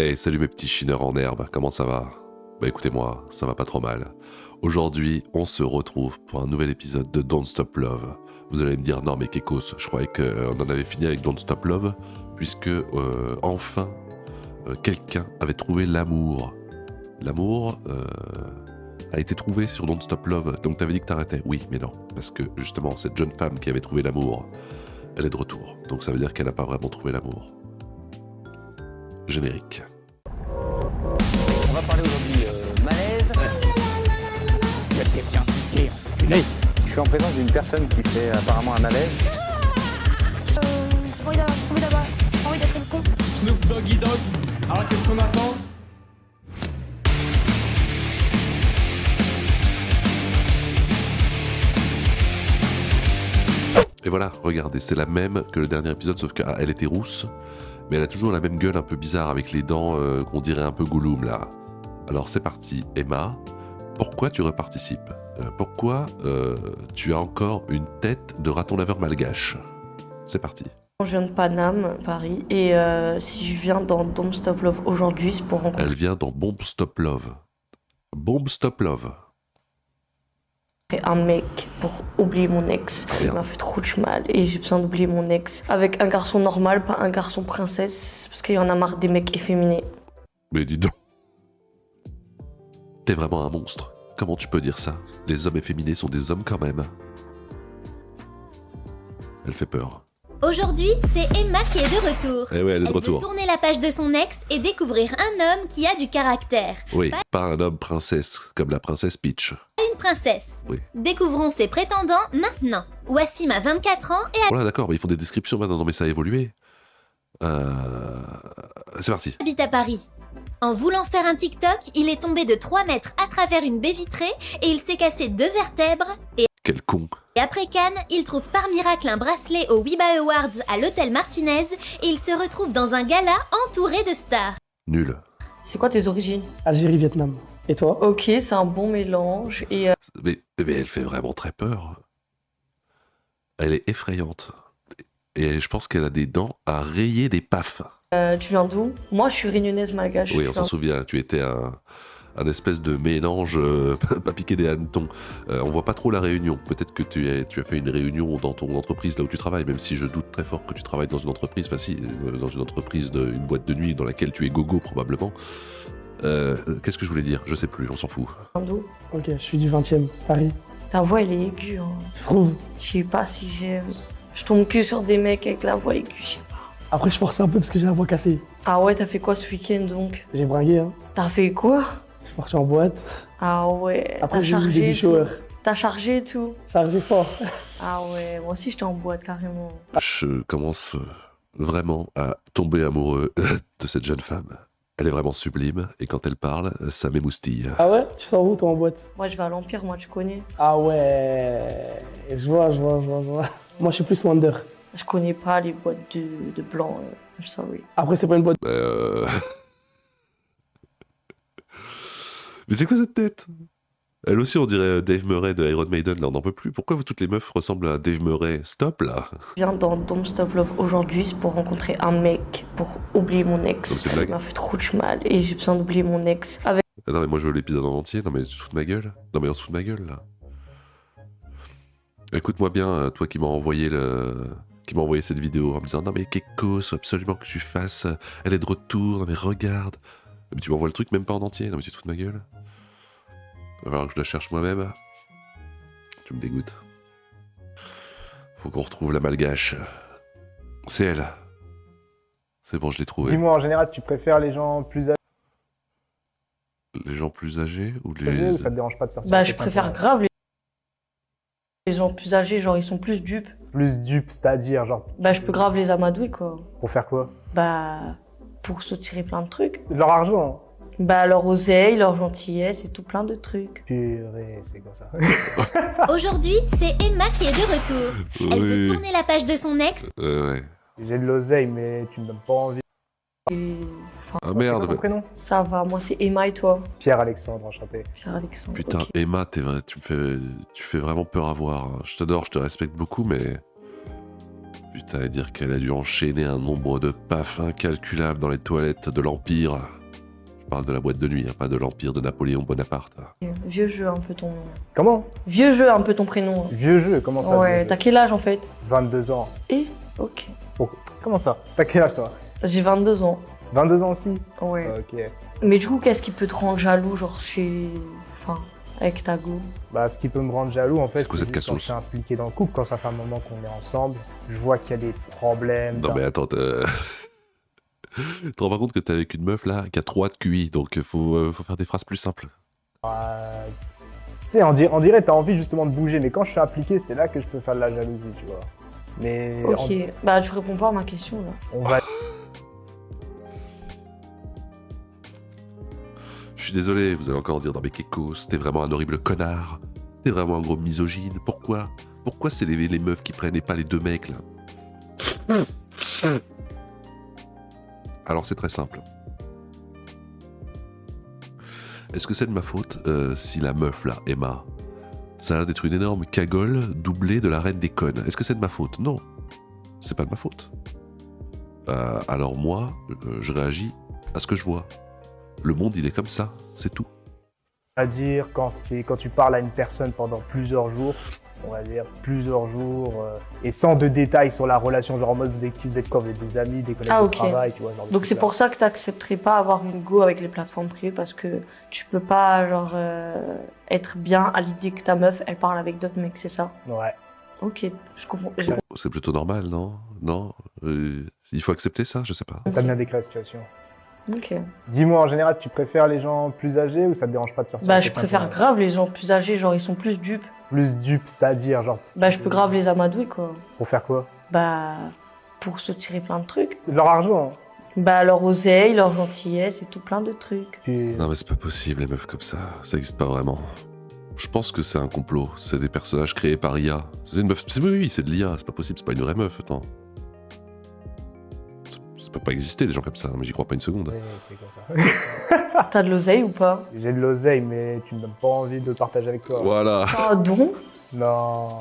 Hey, salut mes petits chineurs en herbe, comment ça va? Bah écoutez-moi, ça va pas trop mal. Aujourd'hui, on se retrouve pour un nouvel épisode de Don't Stop Love. Vous allez me dire, non mais Kekos, je croyais qu'on en avait fini avec Don't Stop Love, puisque enfin, quelqu'un avait trouvé l'amour. L'amour a été trouvé sur Don't Stop Love, donc t'avais dit que t'arrêtais. Oui, mais non, parce que justement, cette jeune femme qui avait trouvé l'amour, elle est de retour. Donc ça veut dire qu'elle n'a pas vraiment trouvé l'amour. Générique. On va parler aujourd'hui malaise. Il y a quelqu'un qui est enculé. Je suis en présence d'une personne qui fait apparemment un malaise. J'ai envie d'être le con. Snoop Doggy Dogg, alors qu'est-ce qu'on attend? Et voilà, regardez, c'est la même que le dernier épisode, sauf qu'elle était rousse, mais elle a toujours la même gueule un peu bizarre avec les dents qu'on dirait un peu Gollum là. Alors c'est parti, Emma, pourquoi tu reparticipes? Pourquoi tu as encore une tête de raton laveur malgache? C'est parti. Je viens de Paname, Paris, et si je viens dans Don't Stop Love aujourd'hui, c'est pour rencontrer Elle vient dans Bomb Stop Love. Bomb Stop Love. un mec pour oublier mon ex. Il Merde. m'a fait trop de mal et j'ai besoin d'oublier mon ex. Avec un garçon normal, pas un garçon princesse, parce qu'il y en a marre des mecs efféminés. Mais dis donc. T'es vraiment un monstre. Comment tu peux dire ça? Les hommes efféminés sont des hommes quand même. Elle fait peur. Aujourd'hui, c'est Emma qui est de retour. Eh ouais, elle est de Elle veut retour. tourner la page de son ex et découvrir un homme qui a du caractère. Oui, pas un homme princesse, comme la princesse Peach. Une princesse. Oui. Découvrons ses prétendants maintenant. Wassim a 24 ans et Voilà, d'accord, mais ils font des descriptions maintenant, non mais ça a évolué. C'est parti. habite à Paris. En voulant faire un TikTok, il est tombé de 3 mètres à travers une baie vitrée et il s'est cassé 2 vertèbres. Quel con. Et après Cannes, il trouve par miracle un bracelet aux Weeba Awards à l'hôtel Martinez et il se retrouve dans un gala entouré de stars. Nul. C'est quoi tes origines? Algérie, Vietnam. Et toi? Ok, c'est un bon mélange et Mais elle fait vraiment très peur. Elle est effrayante. Et je pense qu'elle a des dents à rayer des pafs. tu viens d'où? Moi, je suis réunionnaise malgache. Oui, Tu on viens s'en souvient, tu étais un espèce de mélange, pas piqué des hannetons. On voit pas trop la réunion. Peut-être que tu as fait une réunion dans ton entreprise là où tu travailles, même si je doute très fort que tu travailles dans une entreprise, enfin si, dans une entreprise, une boîte de nuit dans laquelle tu es gogo probablement. Qu'est-ce que je voulais dire? Je sais plus, on s'en fout. d'où? Ok, je suis du 20e, Paris. Ta voix, elle est aiguë. Hein. Je trouve. Je sais pas si j'aime. Je tombe que sur des mecs avec la voix aiguë, je sais pas. Après, je forçais un peu parce que j'ai la voix cassée. Ah ouais, t'as fait quoi ce week-end donc? J'ai bringué, hein. T'as fait quoi? Je suis parti en boîte. Ah ouais, Après, t'as j'ai eu des chargé baby et tout. showers. T'as chargé et tout. Chargé fort. Ah ouais, moi aussi j'étais en boîte carrément. Je commence vraiment à tomber amoureux de cette jeune femme. Elle est vraiment sublime, et quand elle parle, ça m'émoustille. Ah ouais? Tu sors où, toi, en boîte? Moi je vais à l'Empire, moi tu connais. Ah ouais. Je vois. Moi, je suis plus Wonder. Je connais pas les boîtes de blanc, I'm sorry. Après, c'est pas une boîte. Mais c'est quoi cette tête? Elle aussi, on dirait Dave Murray de Iron Maiden, là, on n'en peut plus. Pourquoi vous, toutes les meufs ressemblent à Dave Murray? Stop, là. Je viens dans Don't Stop Love aujourd'hui, c'est pour rencontrer un mec, pour oublier mon ex. Comme c'est blague. Il m'a fait trop de mal et j'ai besoin d'oublier mon ex. Avec Ah non, mais moi, je veux l'épisode en entier. Non, mais tu te fous de ma gueule? Non, mais on se fout de ma gueule, là. Écoute-moi bien, toi qui m'as envoyé cette vidéo en me disant non mais Kekos, faut absolument que tu fasses, elle est de retour, non mais regarde. Mais tu m'envoies le truc même pas en entier, non mais tu te fous de ma gueule. Il va falloir que je la cherche moi-même. Tu me dégoûtes. Faut qu'on retrouve la malgache. C'est elle. C'est bon, je l'ai trouvée. Dis-moi, en général, tu préfères les gens plus âgés Les gens plus âgés ou ou les... ça te dérange pas de sortir bah avec je quelqu'un préfère grave les gens plus âgés, genre ils sont plus dupes. plus dupe, c'est-à-dire, genre, Bah je peux grave les amadouer quoi. pour faire quoi? Bah pour se tirer plein de trucs. De leur argent, hein. Bah leur oseille, leur gentillesse et tout plein de trucs. Purée, c'est quoi ça? Aujourd'hui, c'est Emma qui est de retour. Elle veut Oui. tourner la page de son ex Ouais. J'ai de l'oseille, mais tu me donnes pas envie. Et Ah C'est merde. quoi ton prénom? ça va, moi c'est Emma et toi? Pierre-Alexandre, enchanté. Pierre-Alexandre. Putain, ok. Emma, t'es vrai, tu fais vraiment peur à voir. Je t'adore, je te respecte beaucoup, mais Putain, et dire qu'elle a dû enchaîner un nombre de pafs incalculable dans les toilettes de l'Empire. Je parle de la boîte de nuit, hein, pas de l'Empire de Napoléon Bonaparte. Vieux jeu un peu ton... Comment? Vieux jeu un peu ton prénom. Vieux jeu, comment ça? Ouais, vieux t'as jeu quel âge en fait? 22 ans. Et ok. Comment ça? T'as quel âge toi? J'ai 22 ans. 22 ans aussi? Ouais. Ok. Mais du coup, qu'est-ce qui peut te rendre jaloux, genre Enfin, avec ta go? Bah, ce qui peut me rendre jaloux, en fait, C'est quoi cette juste quand je cassos suis impliqué dans le couple, quand ça fait un moment qu'on est ensemble, je vois qu'il y a des problèmes. Non mais attends, tu te rends pas compte que t'es avec une meuf là qui a 3 de QI, donc faut faire des phrases plus simples. Tu sais, on dirait t'as envie justement de bouger, mais quand je suis impliqué, c'est là que je peux faire de la jalousie, tu vois. Mais Ok. Bah, tu réponds pas à ma question là. on va... Je suis désolé, vous allez encore dire non mais Kekos, t'es vraiment un horrible connard, t'es vraiment un gros misogyne, pourquoi? Pourquoi c'est les meufs qui prennent et pas les deux mecs là? Alors c'est très simple. Est-ce que c'est de ma faute si la meuf là, Emma, ça a l'air d'être une énorme cagole doublée de la reine des connes? Est-ce que c'est de ma faute? Non, c'est pas de ma faute. Alors moi, je réagis à ce que je vois. Le monde, il est comme ça, c'est tout. dire quand tu parles à une personne pendant plusieurs jours, on va dire plusieurs jours, et sans de détails sur la relation, genre en mode vous êtes quoi, vous êtes des amis, des collègues de travail, tu vois. Genre Donc c'est pour ça que t'accepterais pas avoir une go avec les plateformes privées, parce que tu peux pas genre être bien à l'idée que ta meuf elle parle avec d'autres mecs, c'est ça? Ouais. Ok, je comprends. C'est plutôt normal, non? Non? Il faut accepter ça, je sais pas. T'as bien décrit la situation. Ok. Dis-moi, en général, tu préfères les gens plus âgés ou ça te dérange pas de sortir Bah avec je quelqu'un préfère plus grave les gens plus âgés, genre ils sont plus dupes. Plus dupe, c'est-à-dire, genre, Bah je peux grave les amadouer quoi. pour faire quoi? Bah pour se tirer plein de trucs. Leur argent. Bah leur oseille, leur gentillesse et tout plein de trucs. Puis... Non mais c'est pas possible, les meufs comme ça existe pas vraiment. Je pense que c'est un complot, c'est des personnages créés par IA. C'est une meuf, oui, c'est de l'IA, c'est pas possible, c'est pas une vraie meuf, attends. Ça peut pas exister des gens comme ça, mais j'y crois pas une seconde. Oui, c'est comme ça. T'as de l'oseille ou pas? J'ai de l'oseille, mais tu me donnes pas envie de le partager avec toi. Voilà, Pardon? Non.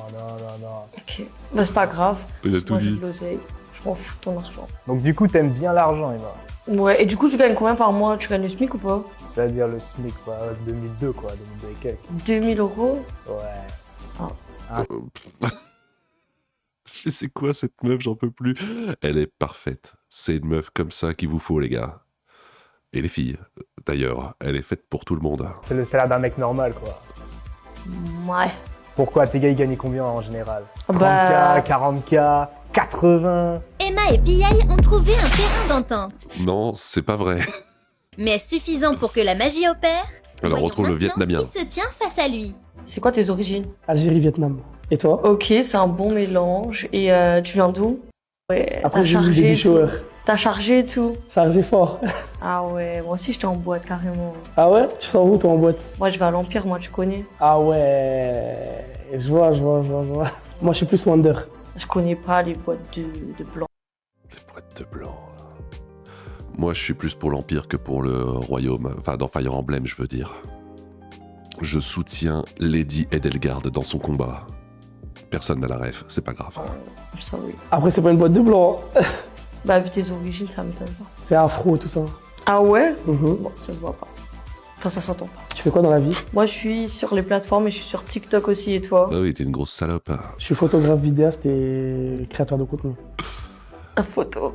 Ok. Bah c'est pas grave. il a tout Moi j'ai dit. de l'oseille. Je m'en fous de ton argent. Donc du coup, t'aimes bien l'argent, Emma. Ouais, et du coup tu gagnes combien par mois? Tu gagnes le SMIC ou pas? C'est-à-dire le SMIC, quoi, 2002, quoi, 2002 et quelques. 2000 €? Ouais. Mais c'est quoi cette meuf, j'en peux plus. Elle est parfaite. C'est une meuf comme ça qu'il vous faut, les gars. Et les filles, d'ailleurs, elle est faite pour tout le monde. C'est le salaire d'un mec normal, quoi. Ouais. Pourquoi tes gars, ils gagnent combien en général? 30K, Bah- 40K, 80? Emma et Piaille ont trouvé un terrain d'entente. Non, c'est pas vrai. Mais suffisant pour que la magie opère. Alors, on Voyons retrouve le maintenant Vietnamien. qui se tient face à lui. C'est quoi tes origines? Algérie, Vietnam. Et toi? Ok, c'est un bon mélange. Et tu viens d'où? Ouais, Après, t'as j'ai vu chargé des et tout. showers. T'as chargé et tout. Chargé fort. Ah ouais, moi aussi j'étais en boîte carrément. Ah ouais? Tu sors où toi en boîte? Moi je vais à l'Empire, moi tu connais. Ah ouais. Je vois. Moi, je suis plus Wonder. Je connais pas les boîtes de blanc. Les boîtes de blanc. Moi, je suis plus pour l'Empire que pour le Royaume. Enfin, dans Fire Emblem, je veux dire. Je soutiens Lady Edelgard dans son combat. Personne n'a la ref, c'est pas grave. Ça oui. Après, c'est pas une boîte de blanc. Bah vu tes origines, ça m'étonne pas. C'est afro, tout ça. Ah ouais? Mhm. Bon, ça se voit pas. Enfin, ça s'entend pas. Tu fais quoi dans la vie? Moi je suis sur les plateformes et je suis sur TikTok aussi, et toi? Ah oui, t'es une grosse salope. Je suis photographe, vidéaste et créateur de contenu.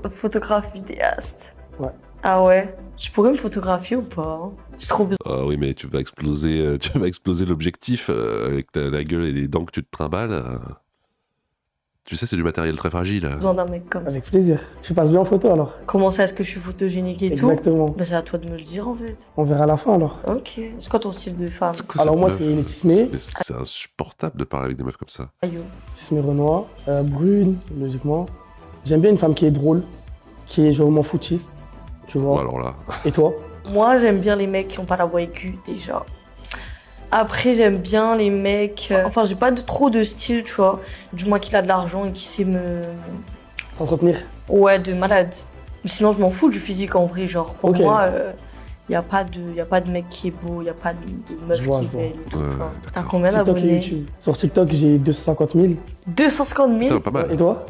Photographe, vidéaste. Ouais. Ah ouais? Je pourrais me photographier ou pas? Hein? J'ai trop besoin. Ah oui, mais tu vas exploser l'objectif avec la gueule et les dents que tu te trimbales. Tu sais, c'est du matériel très fragile. D'un mec comme ça. Avec plaisir. Tu passes bien en photo alors? Comment ça, est-ce que je suis photogénique et tout? Exactement. Bah, c'est à toi de me le dire en fait. On verra à la fin alors. Ok. C'est quoi ton style de femme? C'est quoi Alors cette moi, meuf c'est Letismé. C'est insupportable de parler avec des meufs comme ça. Aïe. Tismé Renoir. Brune, logiquement. J'aime bien une femme qui est drôle, qui est genre m'en foutiste. Tu vois? Bon, alors là, Et toi? Moi, j'aime bien les mecs qui ont pas la voix aiguë déjà. Après, j'aime bien les mecs. Enfin, j'ai pas trop de style, tu vois. Du moins qu'il a de l'argent et qui sait me. T'entretenir. Ouais, de malade. Mais sinon, je m'en fous du physique en vrai. Genre, pour Ok. moi, y a pas de mec qui est beau, y a pas de meuf Je vois, qui je est vois. belle. et tout, Ouais, tu vois. d'accord. T'as combien TikTok et d'abonnés? YouTube. Sur TikTok, j'ai 250 000. 250 000. putain, pas mal. Et toi?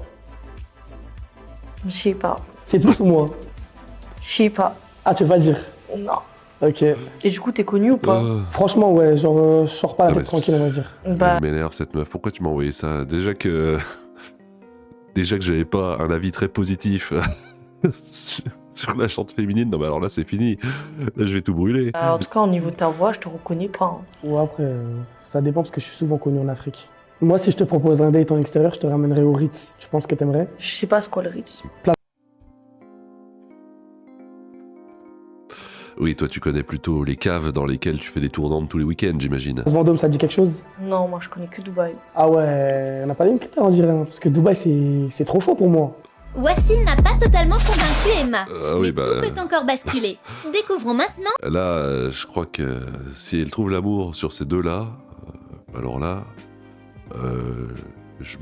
Je sais pas. C'est plus ou moins? Je sais pas. Ah, tu veux pas dire? Non. Ok. Et du coup, t'es connu ou pas? Franchement, ouais, genre, je sors pas la Ah, tête bah, tranquille, on va dire. Bah, Elle m'énerve cette meuf. Pourquoi tu m'as envoyé ça? Déjà que j'avais pas un avis très positif sur la chante féminine. Non, mais alors là, c'est fini. Là, je vais tout brûler. en tout cas, au niveau de ta voix, je te reconnais pas. Hein. Ouais, après, ça dépend parce que je suis souvent connu en Afrique. Moi, si je te propose un date en extérieur, je te ramènerai au Ritz. Tu penses que t'aimerais? Je sais pas c'est quoi le Ritz. Oui, toi, tu connais plutôt les caves dans lesquelles tu fais des tournantes tous les week-ends, j'imagine. Vendôme, ça te dit quelque chose? Non, moi, je connais que Dubaï. Ah ouais, on n'a pas les mêmes critères, on dirait, hein, parce que Dubaï, c'est trop fort pour moi. Wassim n'a pas totalement convaincu Emma. Oui, mais bah, tout peut encore basculer. Découvrons maintenant. là, je crois que si elle trouve l'amour sur ces deux-là, alors là, je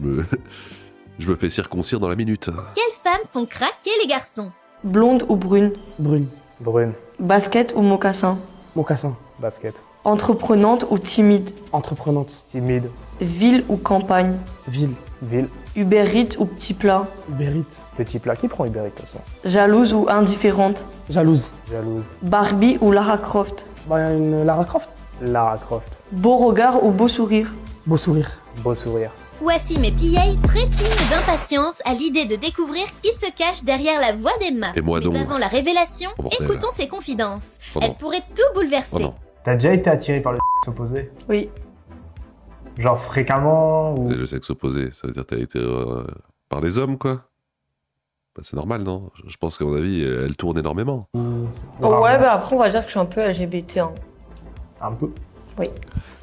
me fais circoncire dans la minute. Quelles femmes font craquer les garçons? Blonde ou brune? Brune, Brune, Basket ou mocassin? mocassin, basket, Entreprenante ou timide? entreprenante, timide, Ville ou campagne? ville, ville, Uber Eats ou petit plat? Uber petit plat. Qui prend Uber Eats, de toute façon? Jalouse ou indifférente? jalouse. Jalouse, Barbie ou Lara Croft? Bah, une Lara Croft, Lara Croft, Beau regard ou beau sourire? beau sourire. beau sourire. Wassim et Pillay trépignent d'impatience à l'idée de découvrir qui se cache derrière la voix d'Emma. Et moi Mais donc. avant la révélation, Oh, bordel. écoutons ses confidences. Oh non. Elle pourrait tout bouleverser. Oh non, T'as déjà été attiré par le opposé? Oui. Genre fréquemment ou... c'est le sexe opposé, ça veut dire que t'as été par les hommes, quoi. Bah, c'est normal, non? Je pense qu'à mon avis, elle tourne énormément. Ouais, bah après, on va dire que je suis un peu LGBT. Hein. Un peu.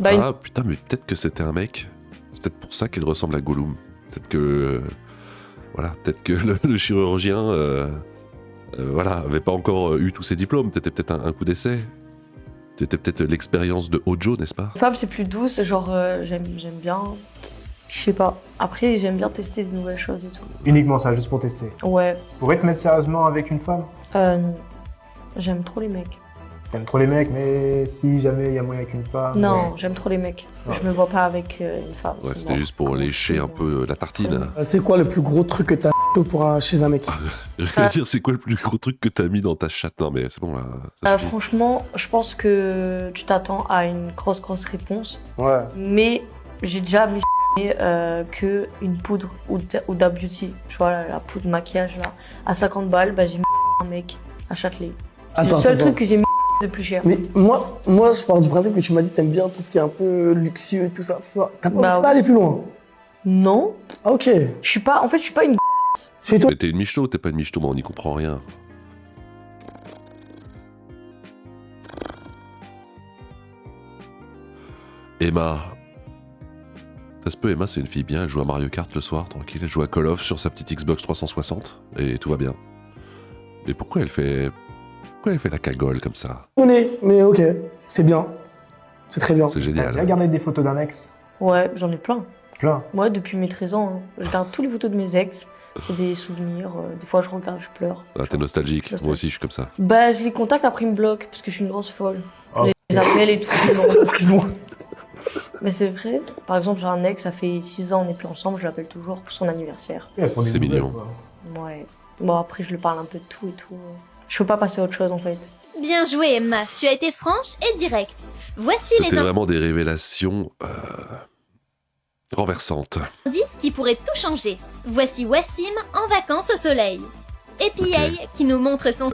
Bah, Ah putain, mais peut-être que c'était un mec. C'est peut-être pour ça qu'il ressemble à Gollum. Peut-être que... voilà, peut-être que le chirurgien... voilà, avait pas encore eu tous ses diplômes. T'étais peut-être un coup d'essai. T'étais peut-être l'expérience de Ojo, n'est-ce pas? les femmes, c'est plus douce, genre, j'aime bien. Je sais pas. Après, j'aime bien tester de nouvelles choses et tout. Uniquement ça, juste pour tester. Ouais. Pourrais te mettre sérieusement avec une femme? Non. J'aime trop les mecs. T'aimes trop les mecs, mais si jamais il y a moyen avec une femme... Non, j'aime trop les mecs. Ouais. Je me vois pas avec une femme. Ouais, c'est c'était mort. juste pour lécher un peu la tartine. C'est quoi le plus gros truc que t'as chez un mec? Je veux dire, c'est quoi le plus gros truc que t'as mis dans ta chatte? Non, mais c'est bon, là. ça suffit. Franchement, je pense que tu t'attends à une grosse réponse. Ouais. Mais j'ai déjà mis que une poudre ou Huda Beauty. Tu vois, la poudre maquillage là. À 50 balles, bah, j'ai mis un mec à Châtelet. C'est le Attends, seul attends. truc que j'ai mis de plus cher. Mais moi, je pars du principe que tu m'as dit que t'aimes bien tout ce qui est un peu luxueux et tout ça, tout ça. T'as pas, Bah, t'es pas aller plus loin? Non, Ah, ok. je suis pas. En fait, je suis pas une. Chez toi? Mais t'es une michto, t'es pas une michto, mais on n'y comprend rien. Emma. Ça se peut, Emma, c'est une fille bien, elle joue à Mario Kart le soir, tranquille, elle joue à Call of sur sa petite Xbox 360, et tout va bien. Mais pourquoi elle fait la cagole comme ça? On est, mais ok. C'est bien. C'est très bien. C'est T'as déjà génial. gardé des photos d'un ex? Ouais, j'en ai plein. Plein. Moi, depuis mes 13 ans, hein, je garde toutes les photos de mes ex. C'est des souvenirs. Des fois, je regarde, je pleure. Ah, t'es nostalgique, moi aussi je suis comme ça. Bah, je les contacte, après ils me bloquent parce que je suis une grosse folle. Oh. Je les appelle et tout. Excuse-moi. Mais c'est vrai. Par exemple, j'ai un ex, ça fait 6 ans, on n'est plus ensemble, je l'appelle toujours pour son anniversaire. Ouais, pour des C'est nouvelles, mignon. quoi. Ouais. Bon, après, je lui parle un peu de tout et tout. Je peux pas passer à autre chose en fait. Bien joué Emma, tu as été franche et directe. Voici C'était les vraiment des révélations renversantes. indices qui pourraient tout changer. Voici Wassim en vacances au soleil. Et Pillay qui nous montre son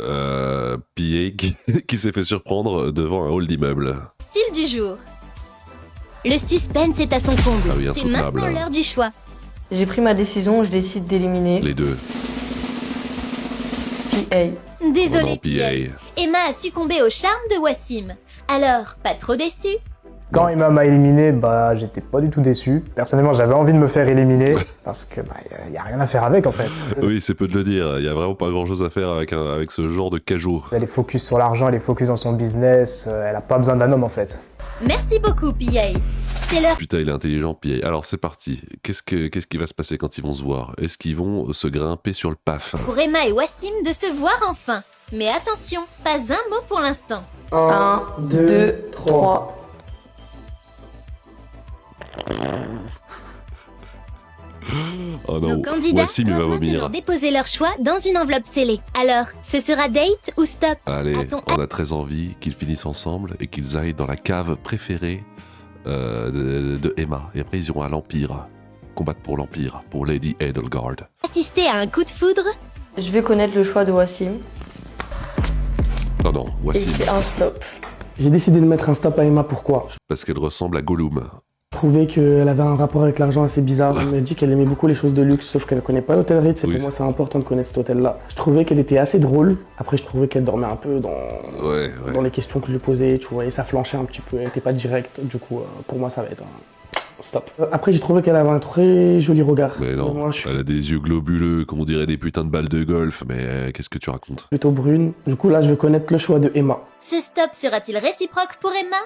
Pillé qui s'est fait surprendre devant un hall d'immeuble. style du jour. Le suspense est à son comble. Ah oui, C'est insoutenable. maintenant l'heure du choix. J'ai pris ma décision, je décide d'éliminer Les deux. PA. Désolé non, Pillay. PA. Emma a succombé au charme de Wassim. Alors, pas trop déçu? Quand Emma m'a éliminé, bah j'étais pas du tout déçu. Personnellement, j'avais envie de me faire éliminer parce que bah y a rien à faire avec en fait. Oui, c'est peu de le dire. Il y a vraiment pas grand chose à faire avec ce genre de cajou. Elle est focus sur l'argent, elle est focus dans son business, elle a pas besoin d'un homme en fait. Merci beaucoup Pillay. C'est l'heure Putain, il est intelligent, PA. Alors c'est parti. Qu'est-ce qui va se passer quand ils vont se voir? Est-ce qu'ils vont se grimper sur le paf? pour Emma et Wassim de se voir enfin. Mais attention, pas un mot pour l'instant. 1, 2, 3. Oh non, Nos candidats Wassim il va doivent vomir. maintenant déposer leur choix dans une enveloppe scellée. Alors, ce sera date ou stop? Allez, A-t-on on a très envie qu'ils finissent ensemble et qu'ils aillent dans la cave préférée de Emma. Et après, ils iront à l'Empire. Combattre pour l'Empire, pour Lady Edelgard. assisté à un coup de foudre? Je vais connaître le choix de Wassim. Non, Et Wassim. c'est un stop. J'ai décidé de mettre un stop à Emma, pourquoi? Parce qu'elle ressemble à Gollum. Je trouvais qu'elle avait un rapport avec l'argent assez bizarre. Elle m'a dit qu'elle aimait beaucoup les choses de luxe, sauf qu'elle ne connaît pas l'hôtel Ritz. Et Oui. pour moi, c'est important de connaître cet hôtel-là. Je trouvais qu'elle était assez drôle. Après, je trouvais qu'elle dormait un peu Ouais. dans les questions que je lui posais, tu vois, et ça flanchait un petit peu. Elle n'était pas directe. Du coup, pour moi, ça va être un stop. Après, j'ai trouvé qu'elle avait un très joli regard. Mais non, Moi, je suis elle a des yeux globuleux, comme on dirait des putains de balles de golf. Mais qu'est-ce que tu racontes? plutôt brune. Du coup, là, je veux connaître le choix de Emma. Ce stop sera-t-il réciproque pour Emma?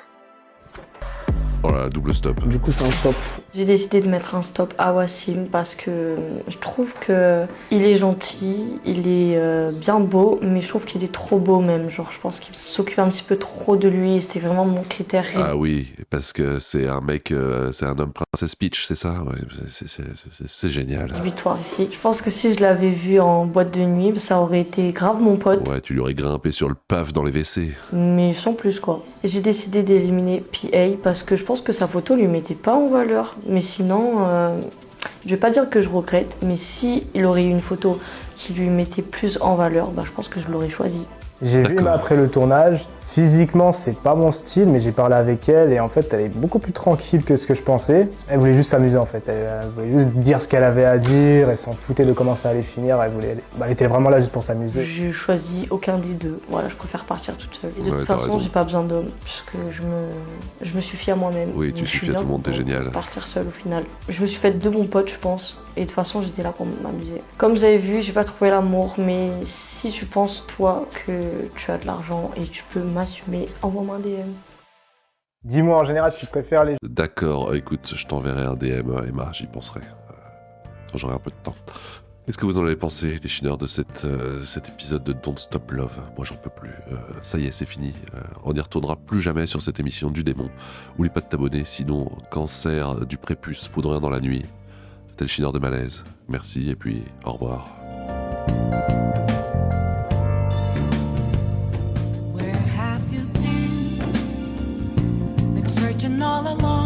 Oh là, double stop. Du coup, c'est un stop. J'ai décidé de mettre un stop à Wassim parce que je trouve que il est gentil, il est bien beau, mais je trouve qu'il est trop beau même. Genre, je pense qu'il s'occupe un petit peu trop de lui et c'est vraiment mon critère. Ah oui, parce que c'est un mec, c'est un homme princesse Peach, c'est ça? Ouais, c'est génial. Rédhibitoire ici. Je pense que si je l'avais vu en boîte de nuit, ça aurait été grave mon pote, Ouais, tu lui aurais grimpé sur le paf dans les WC. mais sans plus quoi. J'ai décidé d'éliminer PA parce que je pense que sa photo lui mettait pas en valeur. Mais sinon, je vais pas dire que je regrette, mais si il aurait eu une photo qui lui mettait plus en valeur, bah, je pense que je l'aurais choisi. J'ai vu D'accord. Emma après le tournage. Physiquement, c'est pas mon style, mais j'ai parlé avec elle et en fait, elle est beaucoup plus tranquille que ce que je pensais. Elle voulait juste s'amuser en fait. Elle voulait juste dire ce qu'elle avait à dire. Elle s'en foutait de comment ça allait finir. Elle était vraiment là juste pour s'amuser. J'ai choisi aucun des deux. Voilà, je préfère partir toute seule. Et de Ouais, toute t'as façon, raison. j'ai pas besoin d'homme, puisque je me suffis à moi-même. Oui, Donc, tu je suis suffis à bien tout le monde, t'es pour génial. Partir seule au final. Je me suis faite de bons potes, je pense. Et de toute façon, j'étais là pour m'amuser. Comme vous avez vu, j'ai pas trouvé l'amour, mais si tu penses, toi, que tu as de l'argent et tu peux m'assumer, envoie-moi un DM. Dis-moi en général, tu préfères les D'accord, écoute, je t'enverrai un DM, Emma, j'y penserai. Quand j'aurai un peu de temps. Qu'est-ce que vous en avez pensé, les chineurs, de cet épisode de Don't Stop Love? Moi, j'en peux plus. Ça y est, c'est fini. On n'y retournera plus jamais sur cette émission du démon. Oublie pas de t'abonner, sinon, cancer du prépuce, foudroyant dans la nuit. C'était le chineur de malaise. Merci, et puis, au revoir. Where have you been? Been searching all along.